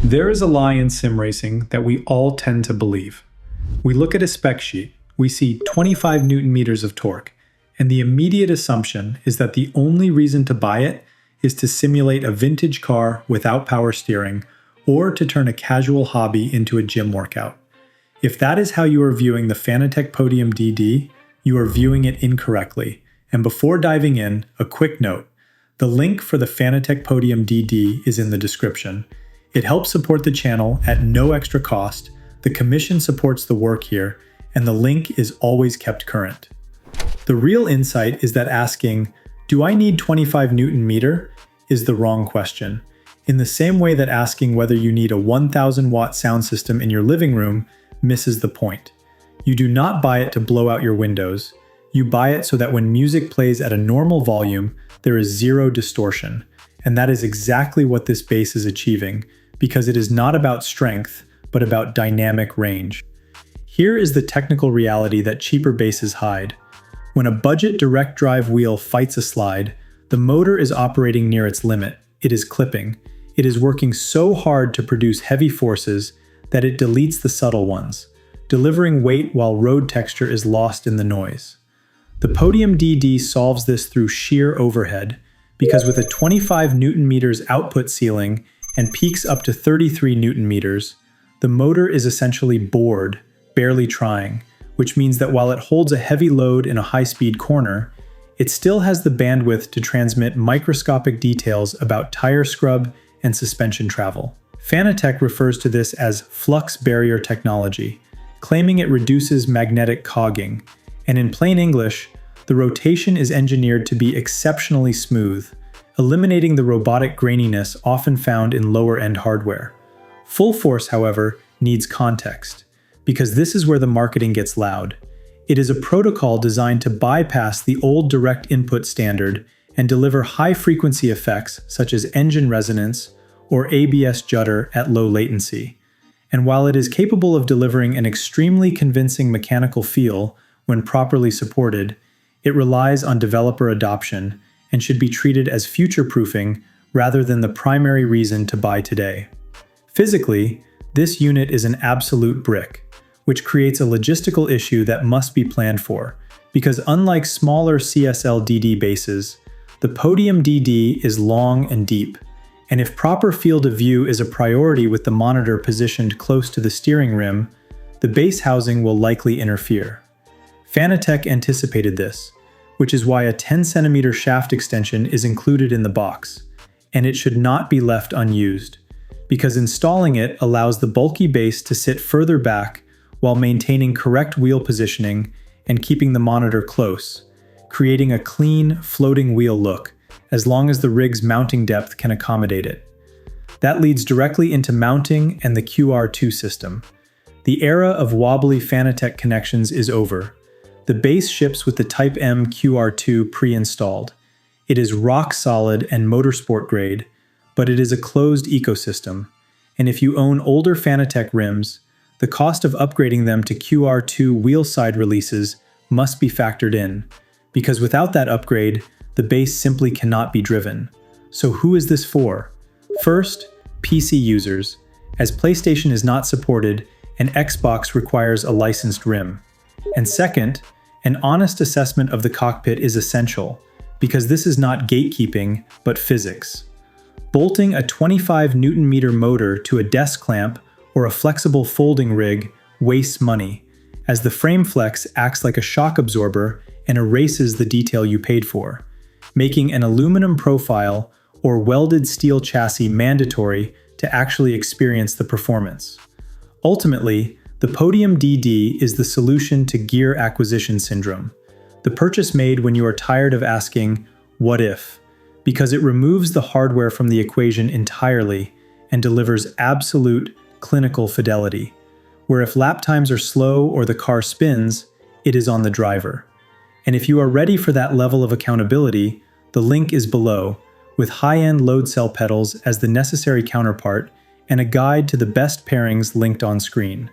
There is a lie in sim racing that we all tend to believe. We look at a spec sheet, we see 25 Newton meters of torque, and the immediate assumption is that the only reason to buy it is to simulate a vintage car without power steering, or to turn a casual hobby into a gym workout. If that is how you are viewing the Fanatec Podium DD, you are viewing it incorrectly. And before diving in, a quick note. The link for the Fanatec Podium DD is in the description. It helps support the channel at no extra cost, the commission supports the work here, and the link is always kept current. The real insight is that asking, "Do I need 25 Newton meter?" is the wrong question. In the same way that asking whether you need a 1000 watt sound system in your living room misses the point. You do not buy it to blow out your windows. You buy it so that when music plays at a normal volume, there is zero distortion. And that is exactly what this bass is achieving, because it is not about strength, but about dynamic range. Here is the technical reality that cheaper basses hide. When a budget direct drive wheel fights a slide, the motor is operating near its limit. It is clipping. It is working so hard to produce heavy forces that it deletes the subtle ones, delivering weight while road texture is lost in the noise. The Podium DD solves this through sheer overhead, because with a 25 Newton meters output ceiling and peaks up to 33 Newton meters, the motor is essentially bored, barely trying, which means that while it holds a heavy load in a high-speed corner, it still has the bandwidth to transmit microscopic details about tire scrub and suspension travel. Fanatec refers to this as FluxBarrier technology, claiming it reduces magnetic cogging, and in plain English, the rotation is engineered to be exceptionally smooth, eliminating the robotic graininess often found in lower-end hardware. FullForce, however, needs context, because this is where the marketing gets loud. It is a protocol designed to bypass the old direct input standard and deliver high-frequency effects such as engine resonance or ABS judder at low latency. And while it is capable of delivering an extremely convincing mechanical feel when properly supported, it relies on developer adoption and should be treated as future-proofing rather than the primary reason to buy today. Physically, this unit is an absolute brick, which creates a logistical issue that must be planned for, because unlike smaller CSL DD bases, the Podium DD is long and deep, and if proper field of view is a priority with the monitor positioned close to the steering rim, the base housing will likely interfere. Fanatec anticipated this, which is why a 10cm shaft extension is included in the box, and it should not be left unused, because installing it allows the bulky base to sit further back while maintaining correct wheel positioning and keeping the monitor close, creating a clean, floating wheel look, as long as the rig's mounting depth can accommodate it. That leads directly into mounting and the QR2 system. The era of wobbly Fanatec connections is over. The base ships with the Type M QR2 pre-installed. It is rock solid and motorsport grade, but it is a closed ecosystem, and if you own older Fanatec rims, the cost of upgrading them to QR2 wheel side releases must be factored in, because without that upgrade, the base simply cannot be driven. So who is this for? First, PC users, as PlayStation is not supported and Xbox requires a licensed rim. And second, an honest assessment of the cockpit is essential, because this is not gatekeeping, but physics. Bolting a 25 Newton meter motor to a desk clamp or a flexible folding rig wastes money, as the frame flex acts like a shock absorber and erases the detail you paid for, making an aluminum profile or welded steel chassis mandatory to actually experience the performance. Ultimately, the Podium DD is the solution to gear acquisition syndrome, the purchase made when you are tired of asking, "What if?" because it removes the hardware from the equation entirely and delivers absolute clinical fidelity, where if lap times are slow or the car spins, it is on the driver. And if you are ready for that level of accountability, the link is below, with high-end load cell pedals as the necessary counterpart and a guide to the best pairings linked on screen.